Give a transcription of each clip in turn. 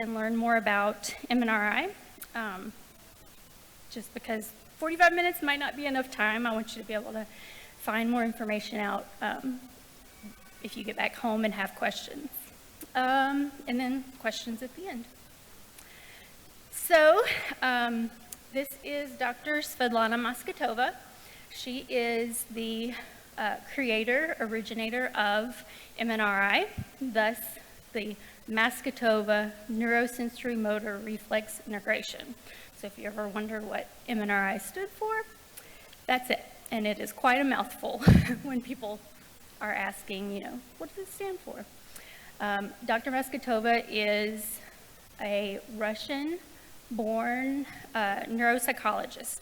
and learn more about MNRI. Just because 45 minutes might not be enough time, I want you to be able to find more information out if you get back home and have questions. And then questions at the end. So this is Dr. Svetlana Masgutova. She is the originator of MNRI, thus the Masgutova Neurosensorimotor Reflex Integration. So if you ever wonder what MNRI stood for, that's it. And it is quite a mouthful when people are asking, what does it stand for? Dr. Masgutova is a Russian-born neuropsychologist.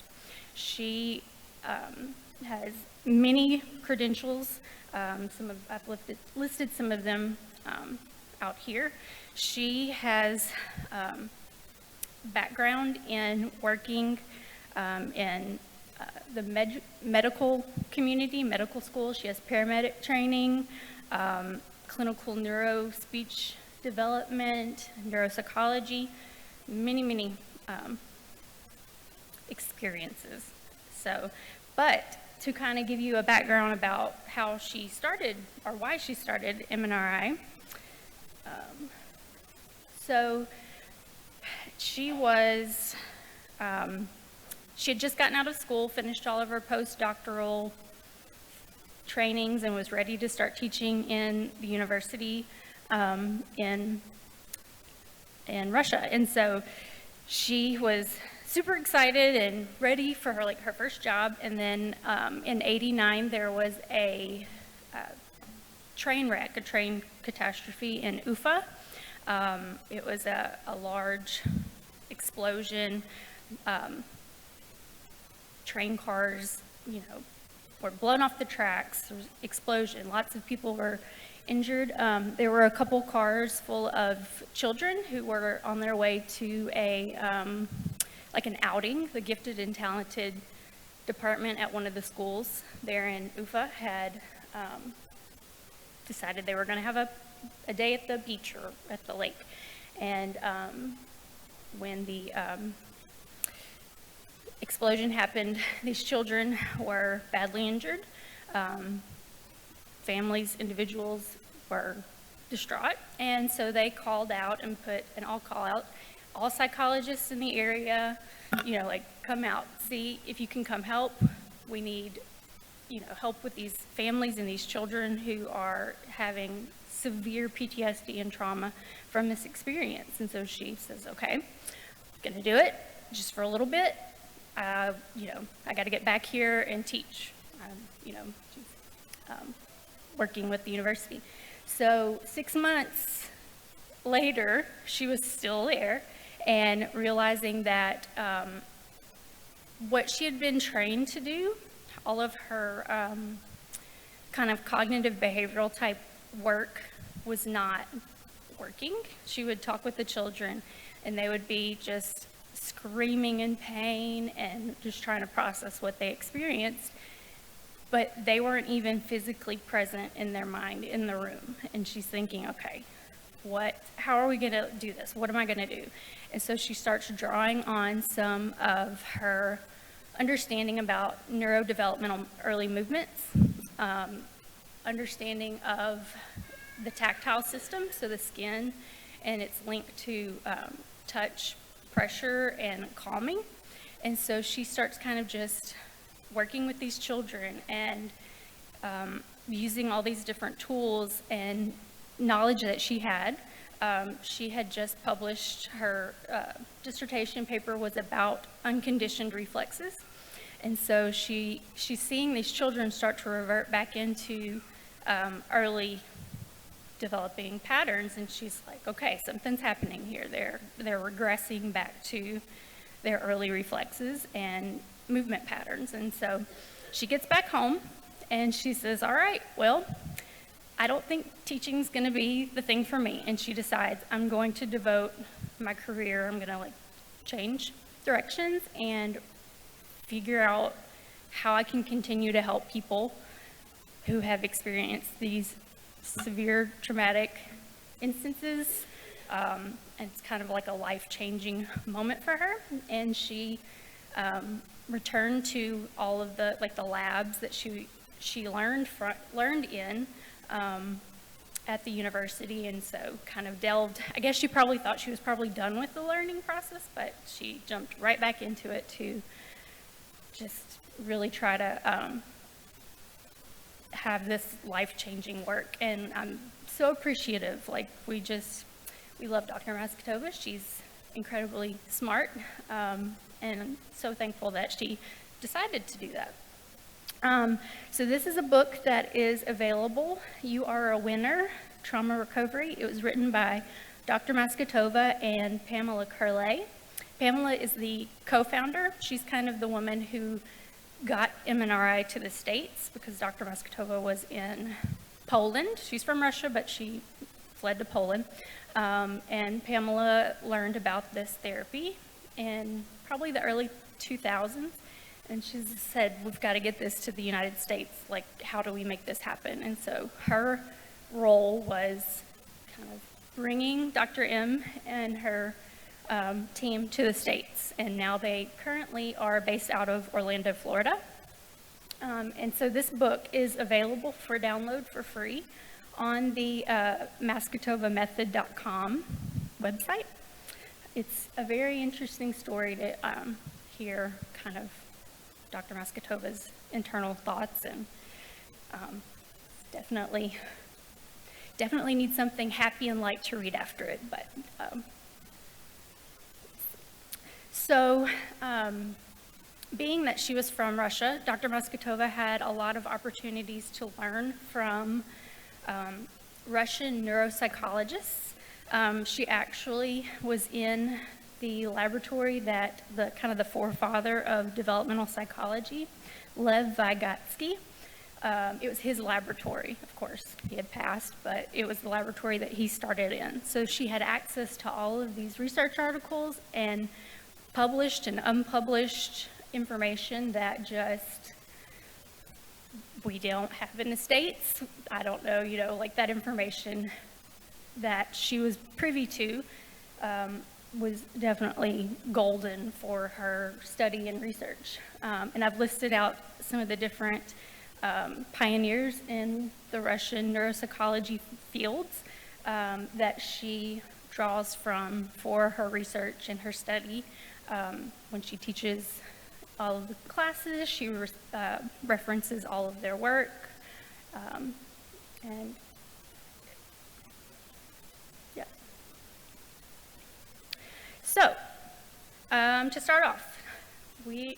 She has many credentials. I've listed some of them out here. She has background in working in the medical community, medical school. She has paramedic training, clinical neuro-speech development, neuropsychology, many experiences. But to kind of give you a background about how she started or why she started MNRI. So she had just gotten out of school, finished all of her postdoctoral trainings, and was ready to start teaching in the university in Russia. And so she was super excited and ready for her first job. And then in '89, there was a train wreck, a train catastrophe in Ufa. It was a large explosion. Train cars, were blown off the tracks. There was explosion. Lots of people were injured. There were a couple cars full of children who were on their way to an outing. The gifted and talented department at one of the schools there in Ufa had decided they were going to have a day at the beach or at the lake. And when the explosion happened, these children were badly injured. Families, individuals were distraught, and so they called out and put an all-call out. All psychologists in the area, come out, see if you can come help. We need, help with these families and these children who are having severe PTSD and trauma from this experience. And so she says, okay, I'm gonna do it just for a little bit. I got to get back here and teach. Working with the university. So 6 months later, she was still there, and realizing that what she had been trained to do, all of her kind of cognitive behavioral type work was not working. She would talk with the children, and they would be just screaming in pain and just trying to process what they experienced, but they weren't even physically present in their mind in the room. And she's thinking, okay, how are we going to do this? What am I going to do? And so she starts drawing on some of her understanding about neurodevelopmental early movements, understanding of the tactile system, so the skin, and it's linked to touch, pressure, and calming. And so she starts kind of just working with these children and using all these different tools and knowledge that she had. She had just published her dissertation paper was about unconditioned reflexes. And so she's seeing these children start to revert back into early developing patterns, and she's like, okay, something's happening here. They're regressing back to their early reflexes and movement patterns. And so she gets back home and she says, all right, well, I don't think teaching's going to be the thing for me. And she decides, I'm going to devote my career, I'm going to change directions and figure out how I can continue to help people who have experienced these severe traumatic instances and it's kind of like a life-changing moment for her. And she returned to all of the labs that she learned in at the university, and so kind of delved. I guess she probably thought she was probably done with the learning process, but she jumped right back into it to just really try to have this life-changing work. And I'm so appreciative. Like, we love Dr. Masgutova. She's incredibly smart, and I'm so thankful that she decided to do that. So this is a book that is available. You Are a Winner, Trauma Recovery. It was written by Dr. Masgutova and Pamela Curley. Pamela is the co-founder. She's kind of the woman who got MNRI to the States, because Dr. Masgutova was in Poland. She's from Russia, but she fled to Poland. And Pamela learned about this therapy in probably the early 2000s. And she said, we've got to get this to the United States. Like, how do we make this happen? And so her role was kind of bringing Dr. M and her team to the States. And now they currently are based out of Orlando, Florida. And so this book is available for download for free on the masgutovamethod.com website. It's a very interesting story to hear kind of Dr. Masgutova's internal thoughts, and definitely need something happy and light to read after it. But being that she was from Russia, Dr. Masgutova had a lot of opportunities to learn from Russian neuropsychologists. She actually was in the laboratory that the forefather of developmental psychology, Lev Vygotsky. It was his laboratory, of course. He had passed, but it was the laboratory that he started in. So she had access to all of these research articles and published and unpublished information that just we don't have in the States. I don't know, like that information that she was privy to was definitely golden for her study and research. And I've listed out some of the different pioneers in the Russian neuropsychology fields that she draws from for her research and her study. When she teaches all of the classes, she references all of their work. And yeah. So, to start off, I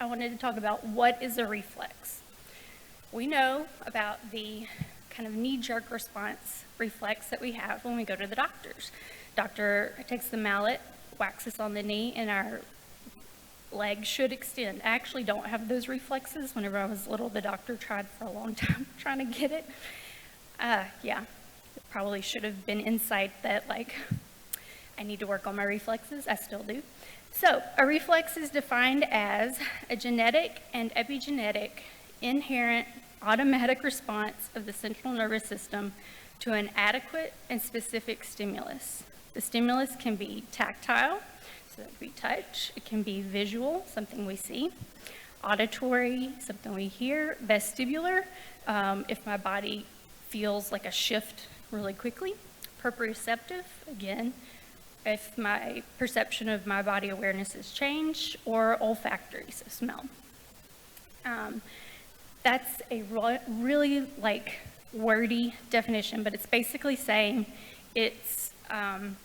wanted to talk about what is a reflex. We know about the kind of knee-jerk response reflex that we have when we go to the doctors. Doctor takes the mallet, whacks us on the knee, and our leg should extend. I actually don't have those reflexes. Whenever I was little, the doctor tried for a long time trying to get it. Yeah, it probably should have been insight that, like, I need to work on my reflexes. I still do. So, a reflex is defined as a genetic and epigenetic inherent automatic response of the central nervous system to an adequate and specific stimulus. The stimulus can be tactile, so that could be touch. It can be visual, something we see. Auditory, something we hear. Vestibular, if my body feels like a shift really quickly. Proprioceptive, again, if my perception of my body awareness has changed. Or olfactory, so smell. That's a really wordy definition, but it's basically saying it's an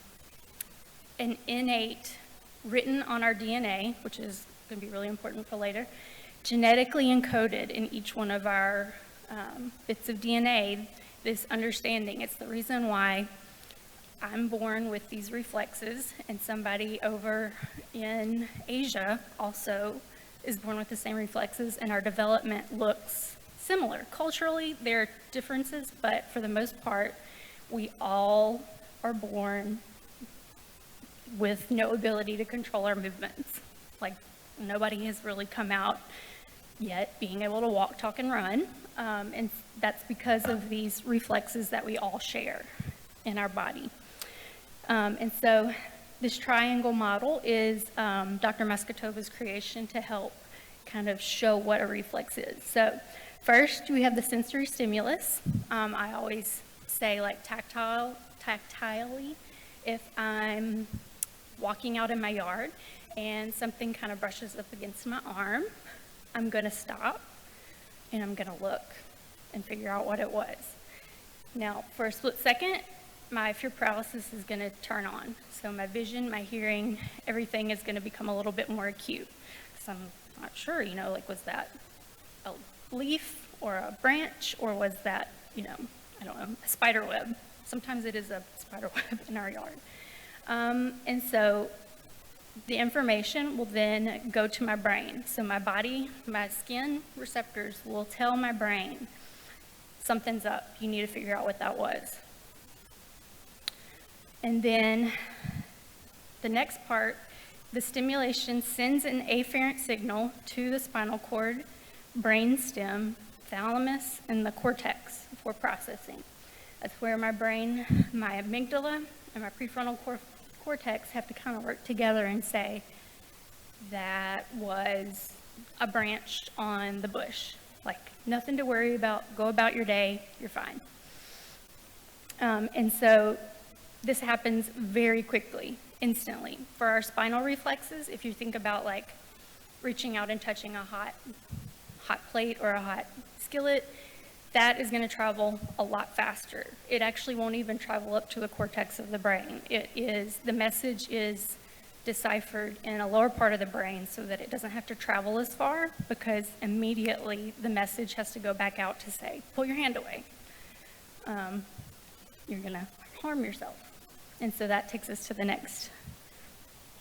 innate, written on our DNA, which is going to be really important for later, genetically encoded in each one of our bits of DNA, this understanding. It's the reason why I'm born with these reflexes, and somebody over in Asia also is born with the same reflexes, and our development looks similar. Culturally, there are differences, but for the most part, we all are born with no ability to control our movements. Like, nobody has really come out yet being able to walk, talk, and run, and that's because of these reflexes that we all share in our body. And so this triangle model is Dr. Masgutova's creation to help kind of show what a reflex is. So first, we have the sensory stimulus. I always say like tactilely, if I'm walking out in my yard and something kind of brushes up against my arm, I'm going to stop and I'm going to look and figure out what it was. Now, for a split second, my fear paralysis is going to turn on. So my vision, my hearing, everything is going to become a little bit more acute. So I'm not sure, you know, like was that a leaf or a branch, or was that, you know, I don't know, a spider web. Sometimes it is a spider web in our yard. And so the information will then go to my brain. So my body, my skin receptors will tell my brain, something's up, you need to figure out what that was. And then the next part, the stimulation sends an afferent signal to the spinal cord, brain stem, thalamus, and the cortex for processing. That's where my brain, my amygdala, and my prefrontal cortex have to kind of work together and say, that was a branch on the bush. Like, nothing to worry about, go about your day, you're fine. And so this happens very quickly, instantly. For our spinal reflexes, if you think about like reaching out and touching a hot plate or a hot skillet, that is going to travel a lot faster. It actually won't even travel up to the cortex of the brain. The message is deciphered in a lower part of the brain so that it doesn't have to travel as far, because immediately the message has to go back out to say, pull your hand away. You're going to harm yourself. And so that takes us to the next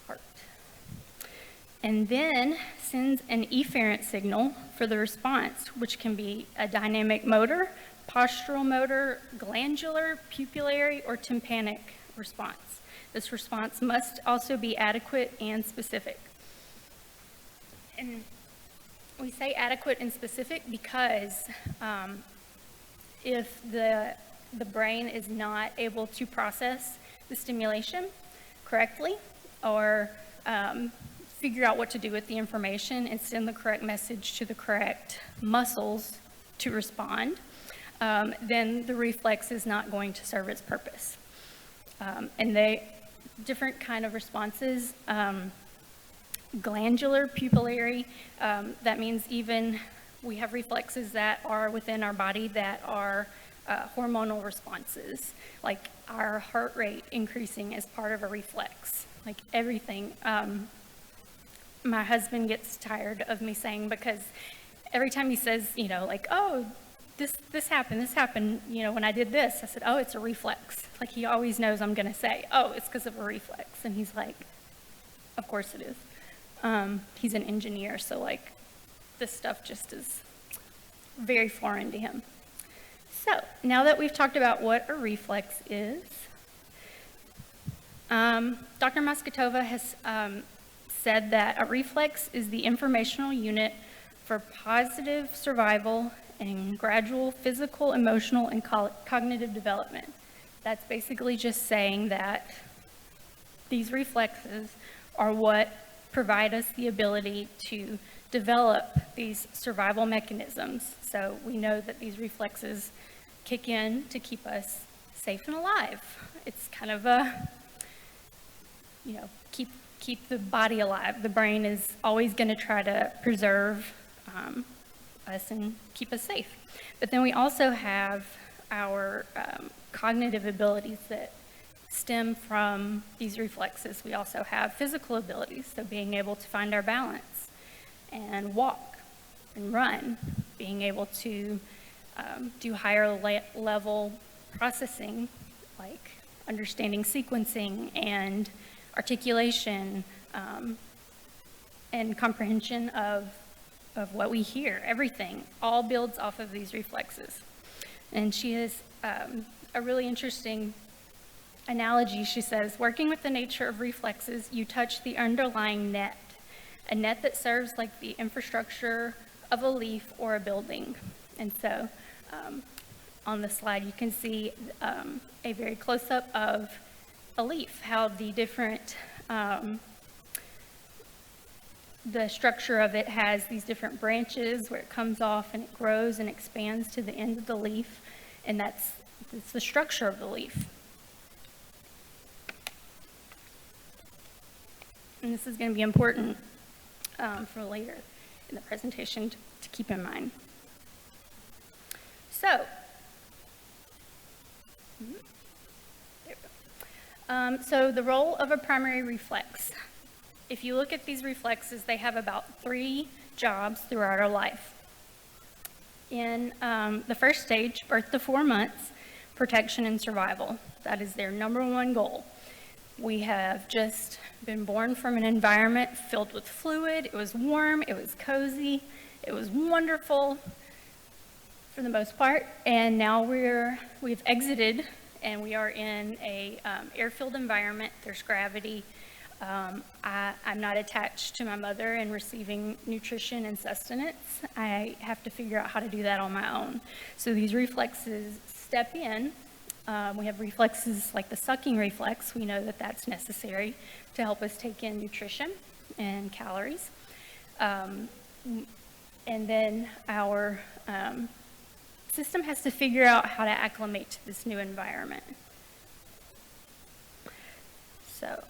part. And then sends an efferent signal for the response, which can be a dynamic motor, postural motor, glandular, pupillary, or tympanic response. This response must also be adequate and specific. And we say adequate and specific because if the brain is not able to process the stimulation correctly, or figure out what to do with the information and send the correct message to the correct muscles to respond, then the reflex is not going to serve its purpose. And different kind of responses, glandular, pupillary, that means even we have reflexes that are within our body that are hormonal responses, like our heart rate increasing as part of a reflex, like everything. My husband gets tired of me saying, because every time he says, you know, like, oh, this happened, you know, when I did this, I said, oh, it's a reflex. Like, he always knows I'm going to say, oh, it's because of a reflex. And he's like, of course it is. He's an engineer, so like this stuff just is very foreign to him. So now that we've talked about what a reflex is, Dr. Masgutova has said that a reflex is the informational unit for positive survival and gradual physical, emotional, and cognitive development. That's basically just saying that these reflexes are what provide us the ability to develop these survival mechanisms. So we know that these reflexes kick in to keep us safe and alive. It's kind of a, you know, keep the body alive. The brain is always going to try to preserve us and keep us safe. But then we also have our cognitive abilities that stem from these reflexes. We also have physical abilities, so being able to find our balance and walk and run, being able to do higher level processing, like understanding sequencing and articulation and comprehension of what we hear. Everything all builds off of these reflexes. And she has a really interesting analogy. She says, working with the nature of reflexes, you touch the underlying net, a net that serves like the infrastructure of a leaf or a building. And so on the slide, you can see a very close-up of a leaf, how the different, the structure of it has these different branches where it comes off and it grows and expands to the end of the leaf, and that's the structure of the leaf. And this is going to be important for later in the presentation to keep in mind. So, so the role of a primary reflex. If you look at these reflexes, they have about 3 jobs throughout our life. In the first stage, birth to 4 months, protection and survival. That is their #1 goal. We have just been born from an environment filled with fluid. It was warm, it was cozy, it was wonderful for the most part, and now we've exited and we are in a air-filled environment. There's gravity. I'm not attached to my mother and receiving nutrition and sustenance. I have to figure out how to do that on my own. So these reflexes step in. We have reflexes like the sucking reflex. We know that that's necessary to help us take in nutrition and calories. And then our system has to figure out how to acclimate to this new environment. So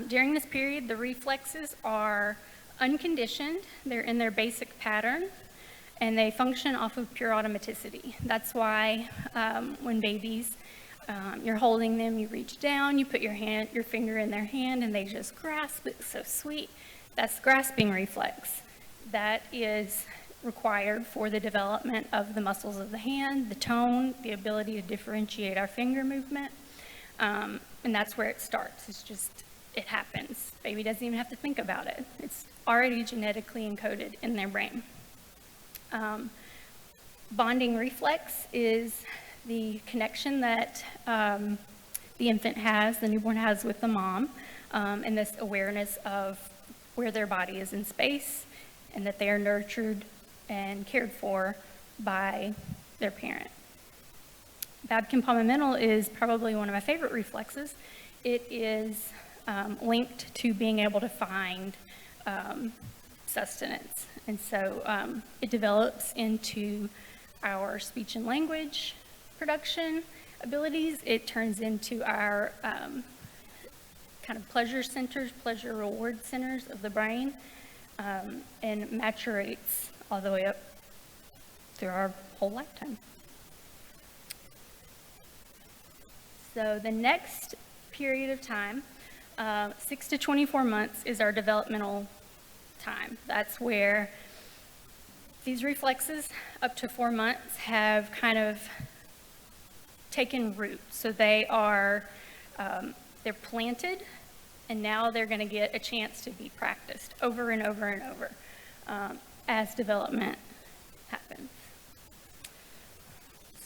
during this period, the reflexes are unconditioned. They're in their basic pattern, and they function off of pure automaticity. That's why when babies, you're holding them, you reach down, you put your finger in their hand, and they just grasp. It's so sweet. That's the grasping reflex. That is required for the development of the muscles of the hand, the tone, the ability to differentiate our finger movement, and that's where it starts. It's just, it happens. Baby doesn't even have to think about it. It's already genetically encoded in their brain. Bonding reflex is the connection that the infant has, the newborn has with the mom, and this awareness of where their body is in space and that they are nurtured and cared for by their parent. Babkin-Palmamental is probably one of my favorite reflexes. It is linked to being able to find sustenance. And so it develops into our speech and language production abilities. It turns into our kind of pleasure centers, pleasure reward centers of the brain, and maturates all the way up through our whole lifetime. So the next period of time, 6 to 24 months, is our developmental time. That's where these reflexes up to 4 months have kind of taken root. So they are, they're planted, and now they're going to get a chance to be practiced over and over and over as development happens.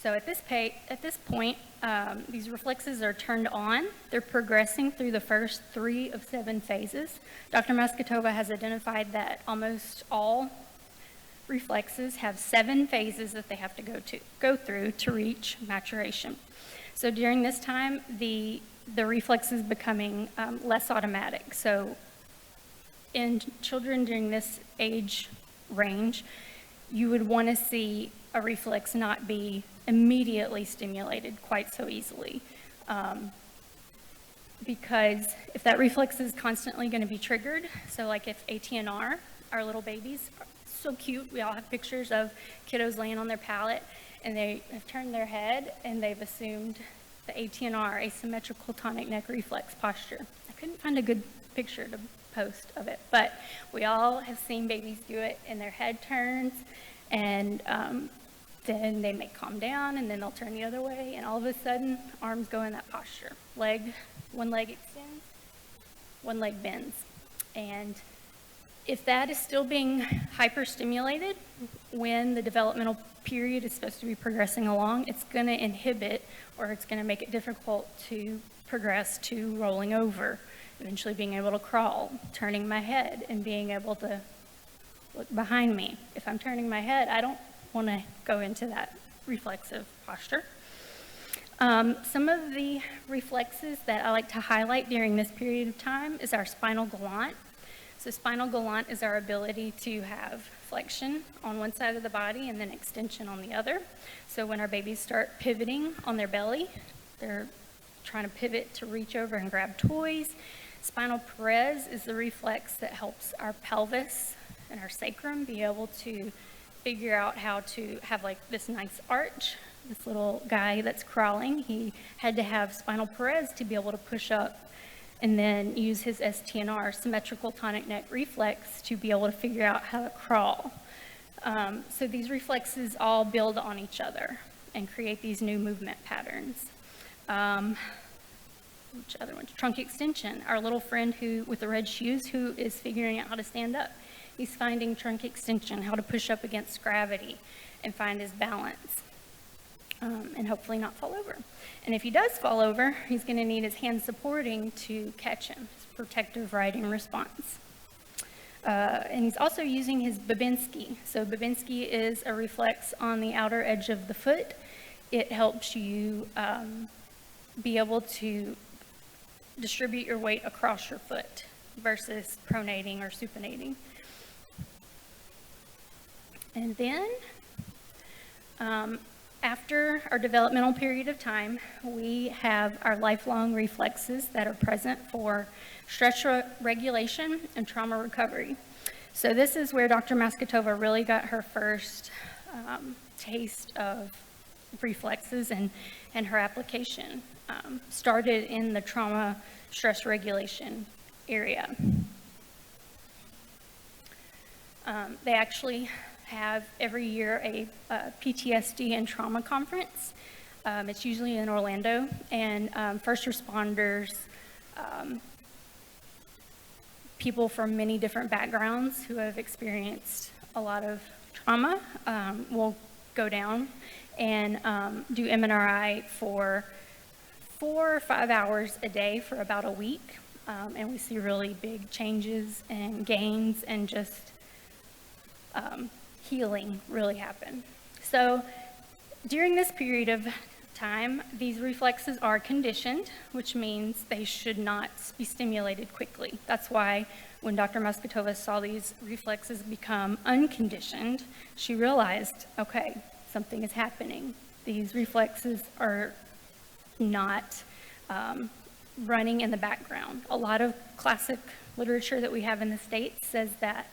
So at this point, these reflexes are turned on. They're progressing through the first 3 of 7 phases. Dr. Masgutova has identified that almost all reflexes have 7 phases that they have to go through to reach maturation. So during this time, the reflex is becoming less automatic. So in children during this age range, you would want to see a reflex not be immediately stimulated quite so easily. Because if that reflex is constantly going to be triggered, so like if ATNR, our little babies, are so cute, we all have pictures of kiddos laying on their pallet, and they have turned their head and they've assumed the ATNR, asymmetrical tonic neck reflex posture. I couldn't find a good picture to post of it, but we all have seen babies do it, and their head turns, and then they may calm down, and then they'll turn the other way, and all of a sudden, arms go in that posture. One leg extends, one leg bends. And if that is still being hyperstimulated when the developmental period is supposed to be progressing along, it's going to inhibit, or it's going to make it difficult to progress to rolling over, eventually being able to crawl, turning my head, and being able to look behind me. If I'm turning my head, I don't want to go into that reflexive posture. Some of the reflexes that I like to highlight during this period of time is our spinal gallant. So spinal gallant is our ability to have flexion on one side of the body and then extension on the other. So when our babies start pivoting on their belly, they're trying to pivot to reach over and grab toys. Spinal parese is the reflex that helps our pelvis and our sacrum be able to figure out how to have like this nice arch. This little guy that's crawling, he had to have spinal parese to be able to push up and then use his STNR, symmetrical tonic neck reflex, to be able to figure out how to crawl. So these reflexes all build on each other and create these new movement patterns. Which other ones? Trunk extension. Our little friend who with the red shoes who is figuring out how to stand up. He's finding trunk extension, how to push up against gravity and find his balance. And hopefully not fall over. And if he does fall over, he's going to need his hand supporting to catch him, his protective riding response. And he's also using his Babinski. So Babinski is a reflex on the outer edge of the foot. It helps you be able to distribute your weight across your foot versus pronating or supinating. And then, after our developmental period of time, we have our lifelong reflexes that are present for stress regulation and trauma recovery. So this is where Dr. Masgutova really got her first taste of reflexes and her application. Started in the trauma stress regulation area. They actually have every year a PTSD and trauma conference. It's usually in Orlando, and first responders, people from many different backgrounds who have experienced a lot of trauma will go down and do MNRI for 4 or 5 hours a day for about a week, and we see really big changes and gains and just healing really happen. So during this period of time, these reflexes are conditioned, which means they should not be stimulated quickly. That's why when Dr. Masgutova saw these reflexes become unconditioned, she realized, okay, something is happening. These reflexes are not running in the background. A lot of classic literature that we have in the States says that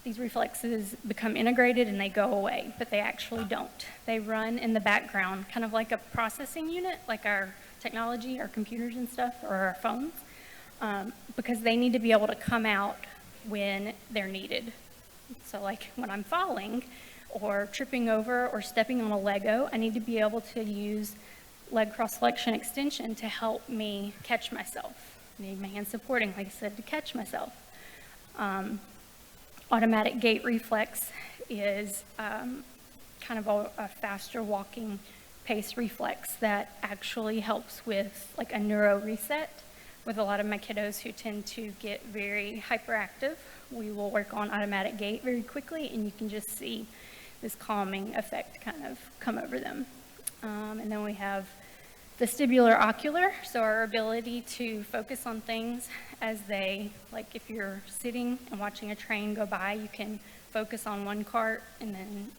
these reflexes become integrated and they go away, but they actually don't. They run in the background, kind of like a processing unit, like our technology, our computers and stuff, or our phones, because they need to be able to come out when they're needed. So like when I'm falling or tripping over or stepping on a Lego, I need to be able to use leg cross-flexion extension to help me catch myself. I need my hand supporting, like I said, to catch myself. Automatic gait reflex is kind of a faster walking pace reflex that actually helps with like a neuro reset. With a lot of my kiddos who tend to get very hyperactive, we will work on automatic gait very quickly, and you can just see this calming effect kind of come over them. And then we have vestibular ocular, so our ability to focus on things as they, like if you're sitting and watching a train go by, you can focus on one cart and then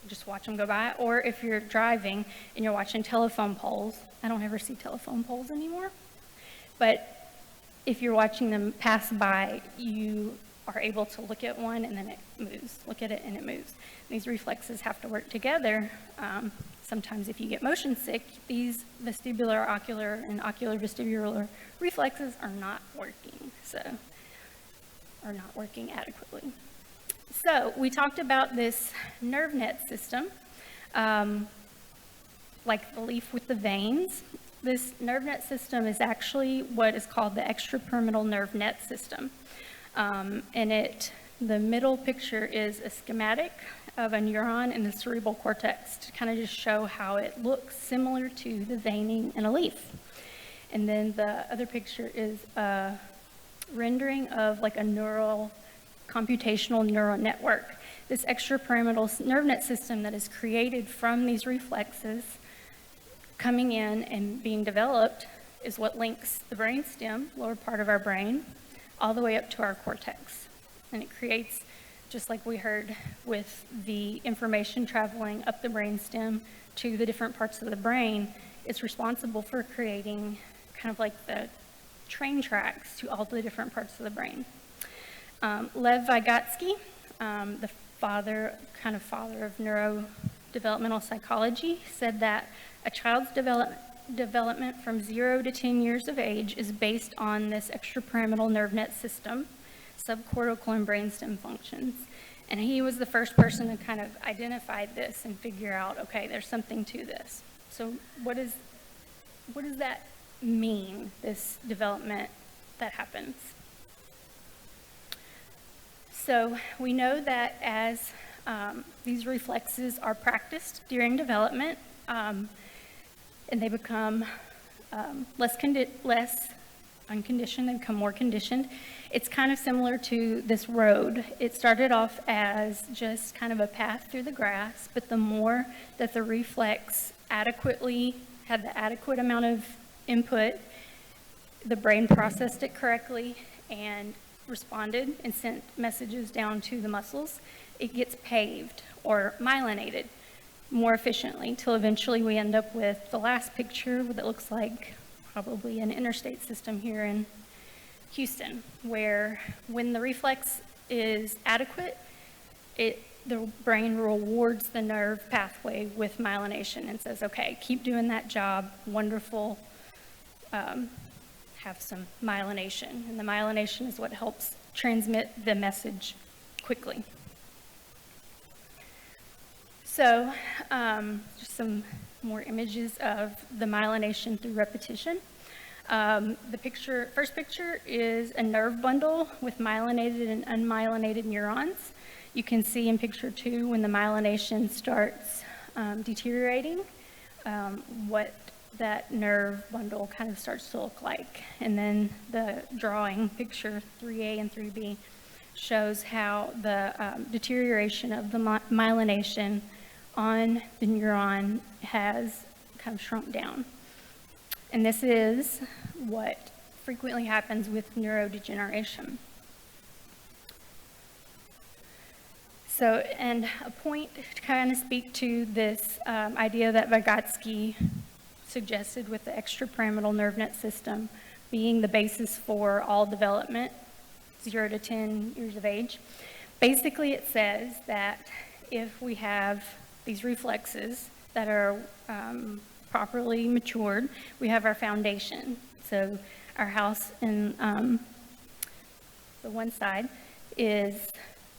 just watch them go by. Or if you're driving and you're watching telephone poles, I don't ever see telephone poles anymore, but if you're watching them pass by, you are able to look at one and then it moves, look at it and it moves. These reflexes have to work together. Sometimes if you get motion sick, these vestibular, ocular, and ocular vestibular reflexes are not working, are not working adequately. So we talked about this nerve net system, like the leaf with the veins. This nerve net system is actually what is called the extrapyramidal nerve net system. The middle picture is a schematic of a neuron in the cerebral cortex to kind of just show how it looks similar to the veining in a leaf. And then the other picture is a rendering of like a computational neural network. This extrapyramidal nerve net system that is created from these reflexes coming in and being developed is what links the brain stem, lower part of our brain, all the way up to our cortex. And it creates, just like we heard with the information traveling up the brain stem to the different parts of the brain, it's responsible for creating kind of like the train tracks to all the different parts of the brain. Lev Vygotsky, the father of neurodevelopmental psychology, said that a child's development from 0 to 10 years of age is based on this extrapyramidal nerve net system, subcortical and brainstem functions. And he was the first person to kind of identify this and figure out, okay, there's something to this. So what does that mean, this development that happens? So we know that as these reflexes are practiced during development, and they become less unconditioned, they become more conditioned. It's kind of similar to this road. It started off as just kind of a path through the grass, but the more that the reflex had the adequate amount of input, the brain processed it correctly and responded and sent messages down to the muscles, it gets paved or myelinated more efficiently till eventually we end up with the last picture that looks like probably an interstate system here in Houston, where when the reflex is adequate, the brain rewards the nerve pathway with myelination and says, okay, keep doing that job, wonderful, have some myelination. And the myelination is what helps transmit the message quickly. So just some more images of the myelination through repetition. The first picture is a nerve bundle with myelinated and unmyelinated neurons. You can see in picture 2 when the myelination starts deteriorating, what that nerve bundle kind of starts to look like. And then the drawing, picture 3A and 3B, shows how the deterioration of the myelination on the neuron has kind of shrunk down. And this is what frequently happens with neurodegeneration. So, and a point to kind of speak to this idea that Vygotsky suggested with the extrapyramidal nerve net system being the basis for all development, 0 to 10 years of age. Basically, it says that if we have these reflexes that are properly matured, we have our foundation. So our house in the one side is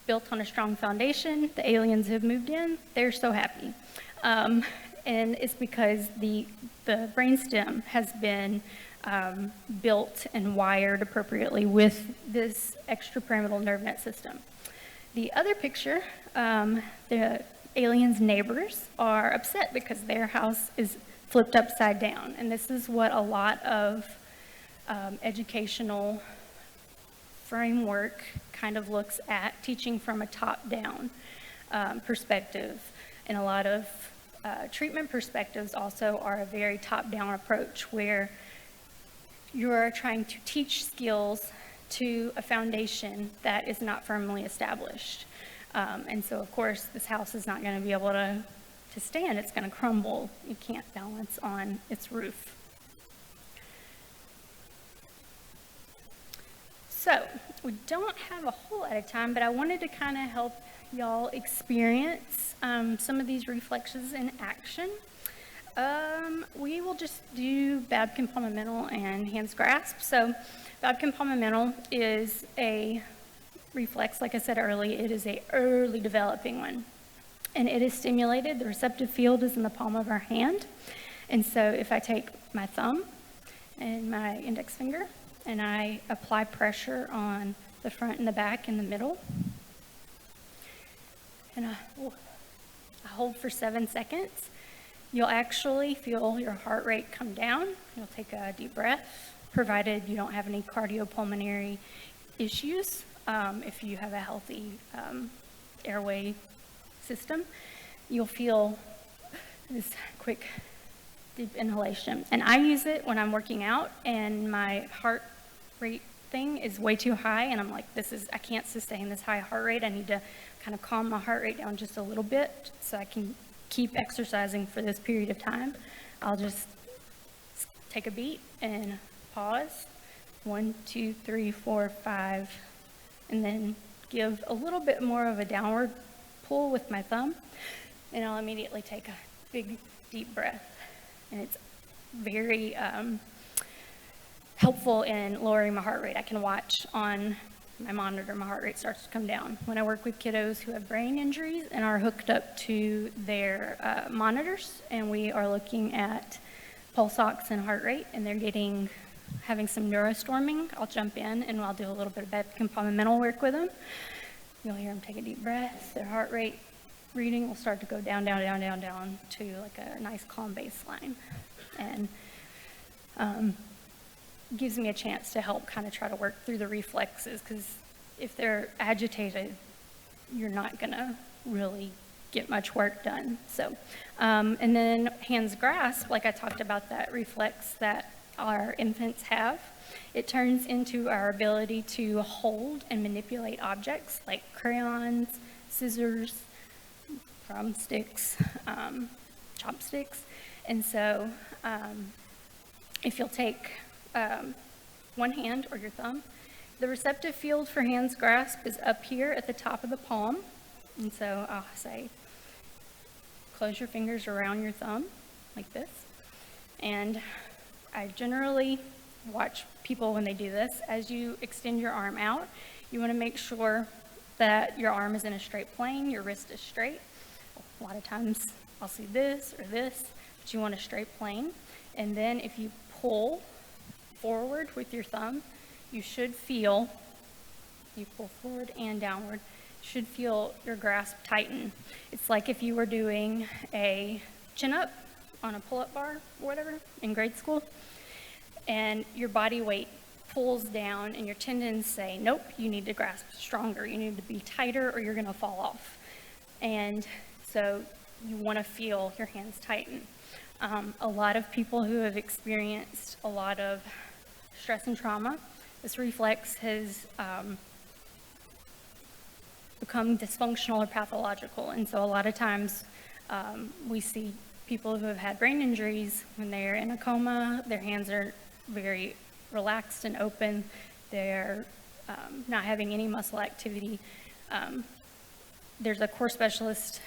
built on a strong foundation. The aliens have moved in. They're so happy. And it's because the brainstem has been built and wired appropriately with this extrapyramidal nerve net system. The other picture, the aliens' neighbors are upset because their house is flipped upside down. And this is what a lot of educational framework kind of looks at, teaching from a top-down perspective. And a lot of treatment perspectives also are a very top-down approach where you're trying to teach skills to a foundation that is not firmly established. And so, of course, this house is not going to be able to stand. It's going to crumble. You can't balance on its roof. So, we don't have a whole lot of time, but I wanted to kind of help y'all experience some of these reflexes in action. We will just do Babkin palmamental and hands grasp. So, Babkin palmamental is a reflex, like I said earlier, it is a early developing one. And it is stimulated, the receptive field is in the palm of our hand. And so if I take my thumb and my index finger and I apply pressure on the front and the back and the middle, and I hold for 7 seconds, you'll actually feel your heart rate come down. You'll take a deep breath, provided you don't have any cardiopulmonary issues. If you have a healthy airway system, you'll feel this quick deep inhalation. And I use it when I'm working out and my heart rate thing is way too high, and I'm like, I can't sustain this high heart rate. I need to kind of calm my heart rate down just a little bit so I can keep exercising for this period of time. I'll just take a beat and pause. 1, 2, 3, 4, 5, and then give a little bit more of a downward pull with my thumb, and I'll immediately take a big, deep breath. And it's very helpful in lowering my heart rate. I can watch on my monitor, my heart rate starts to come down. When I work with kiddos who have brain injuries and are hooked up to their monitors, and we are looking at pulse ox and heart rate, and they're having some neurostorming, I'll jump in and I'll do a little bit of compartmental work with them. You'll hear them take a deep breath. Their heart rate reading will start to go down, down, down, down, down to like a nice calm baseline. And gives me a chance to help kind of try to work through the reflexes, because if they're agitated, you're not going to really get much work done. So, and then hands grasp, like I talked about, that reflex that our infants have, it turns into our ability to hold and manipulate objects like crayons, scissors, drumsticks, chopsticks. And so if you'll take one hand or your thumb, the receptive field for hands grasp is up here at the top of the palm. And so I'll say, close your fingers around your thumb like this. And I generally watch people when they do this. As you extend your arm out, you want to make sure that your arm is in a straight plane, your wrist is straight. A lot of times I'll see this or this, but you want a straight plane. And then if you pull forward with your thumb, you pull forward and downward, you should feel your grasp tighten. It's like if you were doing a chin-up on a pull-up bar or whatever in grade school, and your body weight pulls down and your tendons say, nope, you need to grasp stronger, you need to be tighter or you're going to fall off. And so you want to feel your hands tighten. A lot of people who have experienced a lot of stress and trauma, this reflex has become dysfunctional or pathological. And so a lot of times we see people who have had brain injuries, when they're in a coma, their hands are very relaxed and open. They're not having any muscle activity. There's a core specialist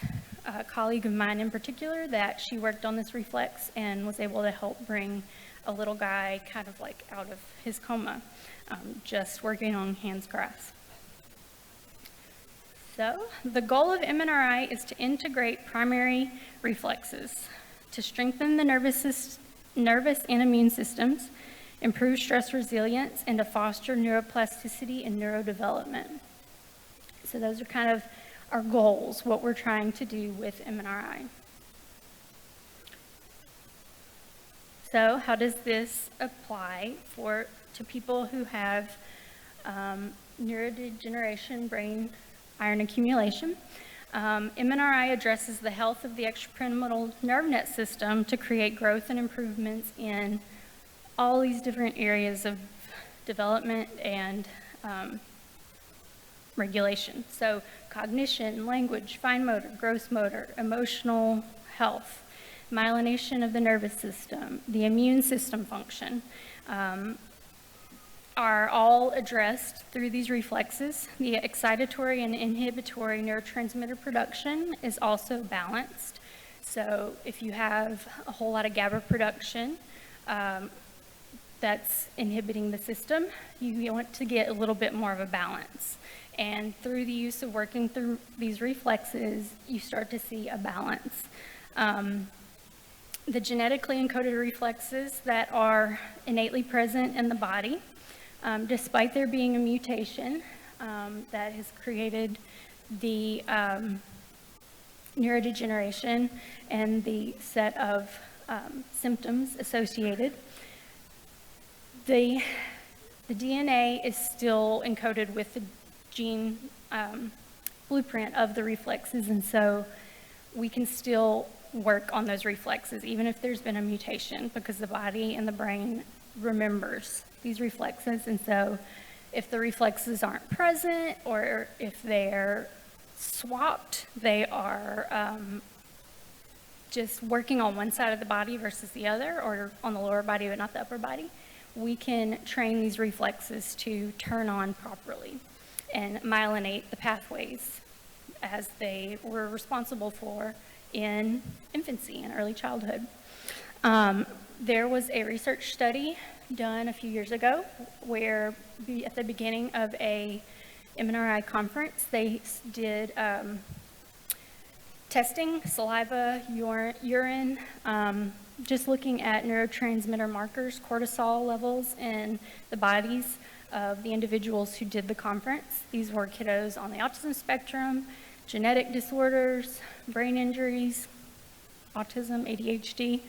colleague of mine in particular that she worked on this reflex and was able to help bring a little guy kind of like out of his coma, just working on hands grasp. So the goal of MNRI is to integrate primary reflexes to strengthen the nervous and immune systems, improve stress resilience, and to foster neuroplasticity and neurodevelopment. So those are kind of our goals, what we're trying to do with MNRI. So how does this apply to people who have neurodegeneration, brain iron accumulation? MNRI addresses the health of the extrapyramidal nerve net system to create growth and improvements in all these different areas of development and regulation. So cognition, language, fine motor, gross motor, emotional health, myelination of the nervous system, the immune system function, are all addressed through these reflexes. The excitatory and inhibitory neurotransmitter production is also balanced. So if you have a whole lot of GABA production that's inhibiting the system, you want to get a little bit more of a balance. And through the use of working through these reflexes, you start to see a balance. The genetically encoded reflexes that are innately present in the body, despite there being a mutation that has created the neurodegeneration and the set of symptoms associated, the DNA is still encoded with the gene blueprint of the reflexes, and so we can still work on those reflexes, even if there's been a mutation, because the body and the brain remembers these reflexes. And so if the reflexes aren't present or if they're swapped, they are just working on one side of the body versus the other, or on the lower body but not the upper body, we can train these reflexes to turn on properly and myelinate the pathways as they were responsible for in infancy and early childhood. There was a research study done a few years ago where at the beginning of a MNRI conference, they did testing, saliva, urine, just looking at neurotransmitter markers, cortisol levels in the bodies of the individuals who did the conference. These were kiddos on the autism spectrum, genetic disorders, brain injuries, autism, ADHD,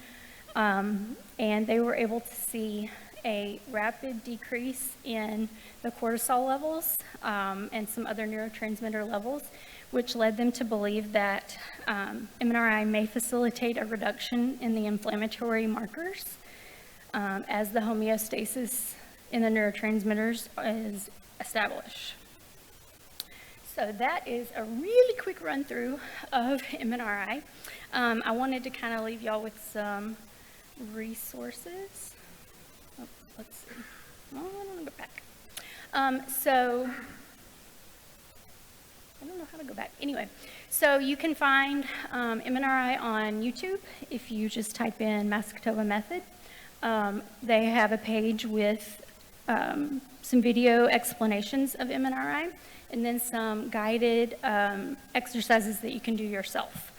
and they were able to see a rapid decrease in the cortisol levels and some other neurotransmitter levels, which led them to believe that MNRI may facilitate a reduction in the inflammatory markers as the homeostasis in the neurotransmitters is established. So that is a really quick run through of MNRI. I wanted to kind of leave y'all with some resources. Oh, let's see. Oh, I don't want to go back. So I don't know how to go back. Anyway, so you can find MNRI on YouTube if you just type in Masgutova method. They have a page with some video explanations of MNRI and then some guided exercises that you can do yourself.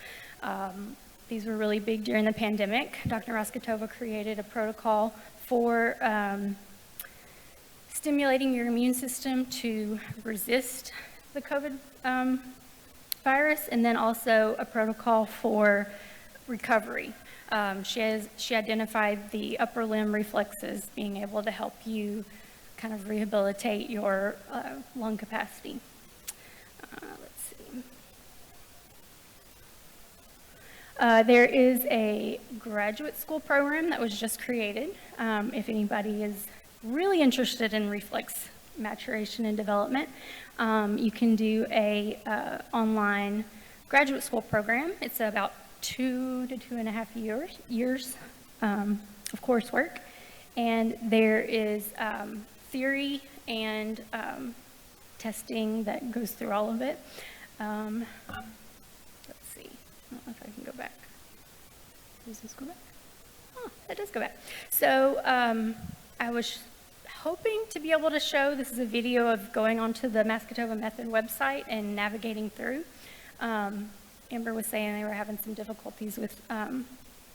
These were really big during the pandemic. Dr. Masgutova created a protocol for stimulating your immune system to resist the COVID virus, and then also a protocol for recovery. She identified the upper limb reflexes being able to help you kind of rehabilitate your lung capacity. Let's see. There is a graduate school program that was just created. If anybody is really interested in reflex maturation and development, you can do a online graduate school program. It's about 2 to 2.5 years of coursework, and there is theory and testing that goes through all of it. Let's see. I don't know if I can go back. Does this go back? Oh, that does go back. So I was hoping to be able to show, this is a video of going onto the Masgutova method website and navigating through. Amber was saying they were having some difficulties with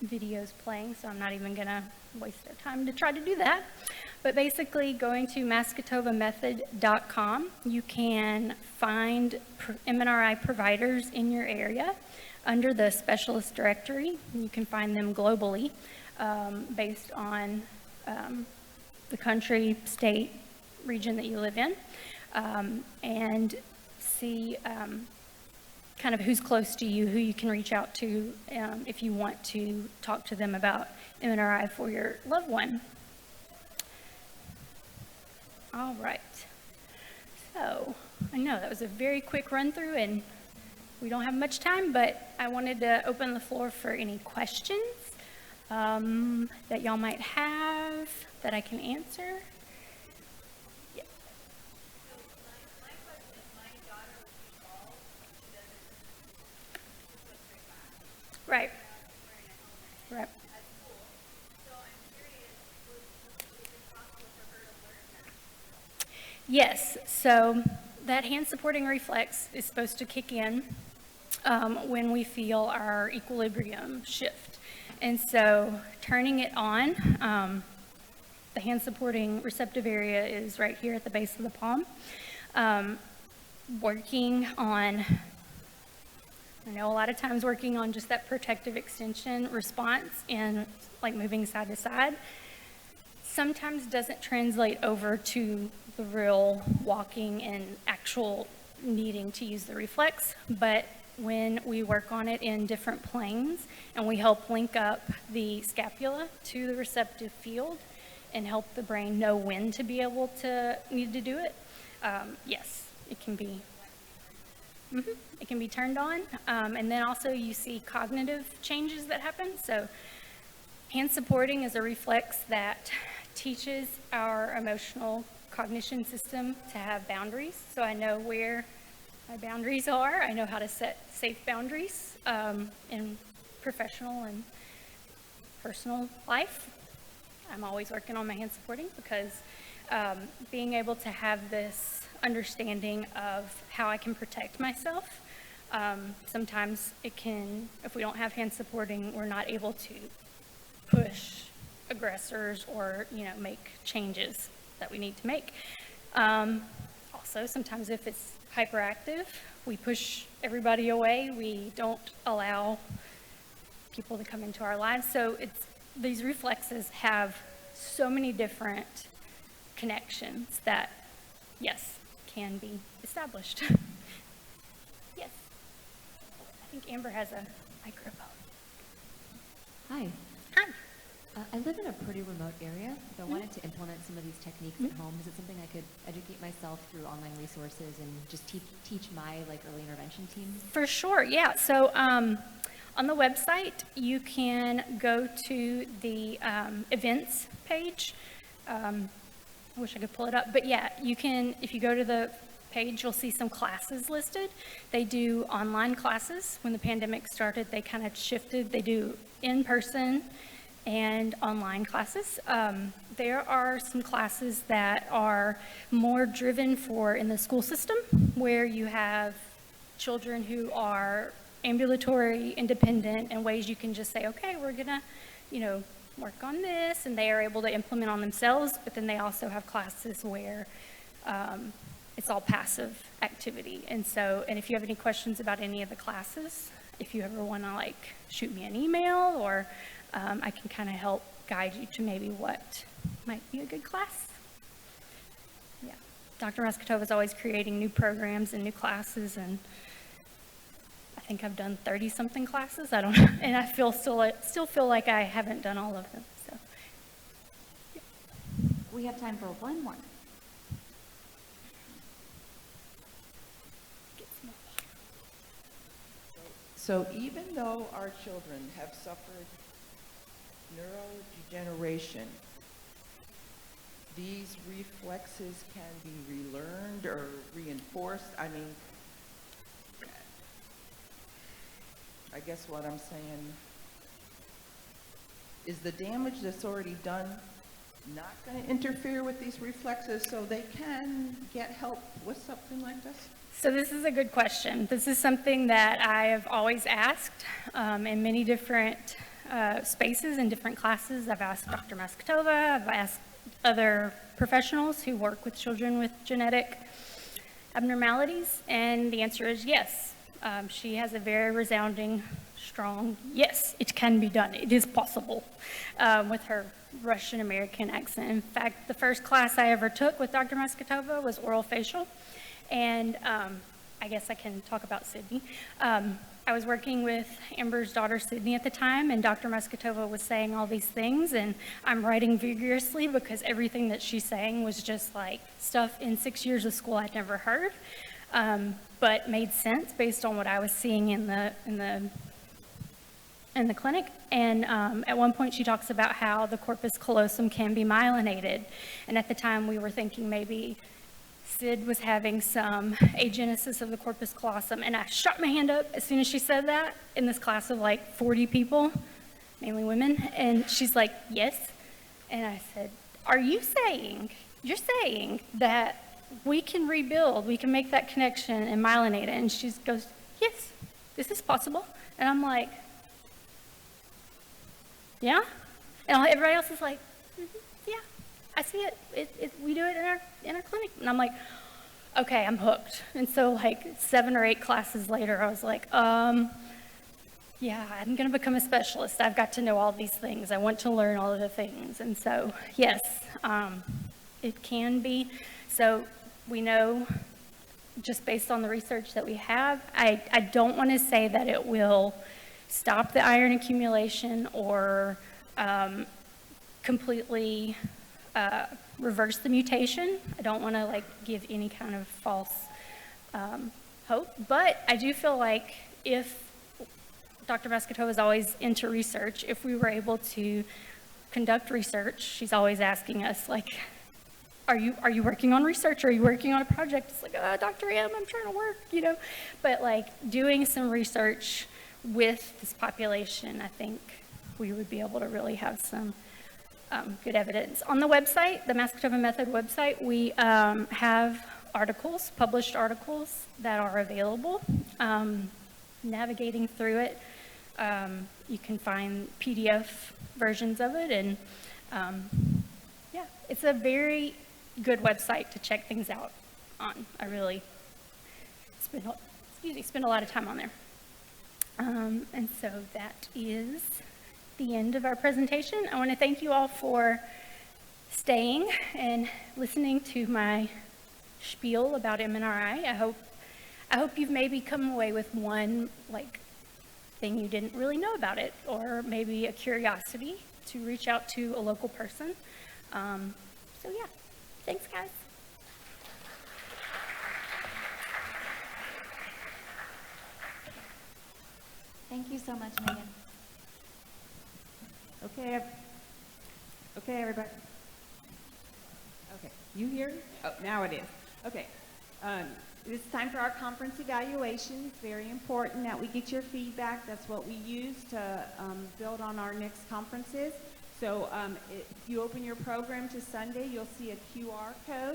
videos playing, so I'm not even going to waste our time to try to do that. But basically, going to masgutovamethod.com, you can find MNRI providers in your area under the specialist directory. You can find them globally based on the country, state, region that you live in, and see kind of who's close to you, who you can reach out to if you want to talk to them about MNRI for your loved one. All right. So I know that was a very quick run through and we don't have much time, but I wanted to open the floor for any questions that y'all might have that I can answer. Yeah. So my question is, my daughter was involved, she doesn't go straight back. Right. Wearing a helmet Right. at school. So I'm curious, is it possible for her to learn that? Yes, so that hand supporting reflex is supposed to kick in when we feel our equilibrium shift. And so turning it on, the hand supporting receptive area is right here at the base of the palm. Working on, I know a lot of times working on just that protective extension response and like moving side to side sometimes doesn't translate over to the real walking and actual needing to use the reflex, but when we work on it in different planes, and we help link up the scapula to the receptive field and help the brain know when to be able to need to do it. Yes, it can be. It can be turned on, and then also you see cognitive changes that happen. So hand supporting is a reflex that teaches our emotional cognition system to have boundaries. So I know where my boundaries are. I know how to set safe boundaries in professional and personal life. I'm always working on my hand supporting because being able to have this understanding of how I can protect myself. Sometimes it can, if we don't have hand supporting, we're not able to push aggressors or, make changes that we need to make. Also, sometimes if it's hyperactive, we push everybody away. We don't allow people to come into our lives. So these reflexes have so many different connections that, yes, can be established. Yes. I think Amber has a microphone. Hi. Hi. I live in a pretty remote area. If I wanted to implement some of these techniques at home, is it something I could educate myself through online resources and just teach my early intervention team? For sure, yeah. So on the website, you can go to the events page. I wish I could pull it up, but yeah, you can, if you go to the page, you'll see some classes listed. They do online classes. When the pandemic started, they kind of shifted. They do in-person and online classes. There are some classes that are more driven for in the school system, where you have children who are ambulatory, independent, and ways you can just say, okay, we're gonna, work on this, and they are able to implement on themselves. But then they also have classes where it's all passive activity. And if you have any questions about any of the classes, if you ever want to shoot me an email, or I can kind of help guide you to maybe what might be a good class. Yeah, Dr. Masgutova is always creating new programs and new classes, and I think I've done 30-something classes. I don't know, and I still feel like I haven't done all of them. So, yeah. We have time for one more. So even though our children have suffered neurodegeneration, these reflexes can be relearned or reinforced. I mean, I guess what I'm saying is the damage that's already done not going to interfere with these reflexes so they can get help with something like this? So this is a good question. This is something that I have always asked in many different spaces and different classes. I've asked Dr. Masgutova, I've asked other professionals who work with children with genetic abnormalities, and the answer is yes. She has a very resounding, strong, yes, it can be done. It is possible, with her Russian-American accent. In fact, the first class I ever took with Dr. Masgutova was oral facial. And I guess I can talk about Sydney. I was working with Amber's daughter, Sydney, at the time, and Dr. Masgutova was saying all these things, and I'm writing vigorously because everything that she's saying was just stuff in 6 years of school I'd never heard, but made sense based on what I was seeing in the clinic. And at one point she talks about how the corpus callosum can be myelinated, and at the time we were thinking maybe Sid was having some agenesis of the corpus callosum, and I shot my hand up as soon as she said that in this class of 40 people, mainly women, and she's like, yes. And I said, you're saying that we can rebuild, we can make that connection and myelinate it? And she goes, yes, this is possible. And I'm like, yeah? And everybody else is like, yeah, I see it. We do it in our clinic. And I'm like, okay, I'm hooked. And so 7 or 8 classes later, I was like, yeah, I'm going to become a specialist. I've got to know all these things. I want to learn all of the things. And so, yes, it can be. So we know just based on the research that we have. I don't want to say that it will stop the iron accumulation or completely reverse the mutation. I don't want to like give any kind of false hope, but I do feel like if Dr. Masgutova is always into research, if we were able to conduct research, she's always asking us like, are you working on research? Are you working on a project? It's like, Dr. M, I'm trying to work, you know. But like doing some research with this population, I think we would be able to really have some good evidence. On the website, the Masgutova Method website, we have articles, published articles that are available. Navigating through it, you can find PDF versions of it, and yeah, it's a very good website to check things out on. I really spend a lot of time on there. And so that is the end of our presentation. I want to thank you all for staying and listening to my spiel about MNRI. I hope you've maybe come away with one like thing you didn't really know about it, or maybe a curiosity to reach out to a local person. So yeah, thanks guys. Thank you so much, Megan. Okay, everybody. Okay, you hear? Oh, now it is. Okay. It's time for our conference evaluation. It's very important that we get your feedback. That's what we use to build on our next conferences. So if you open your program to Sunday, you'll see a QR code.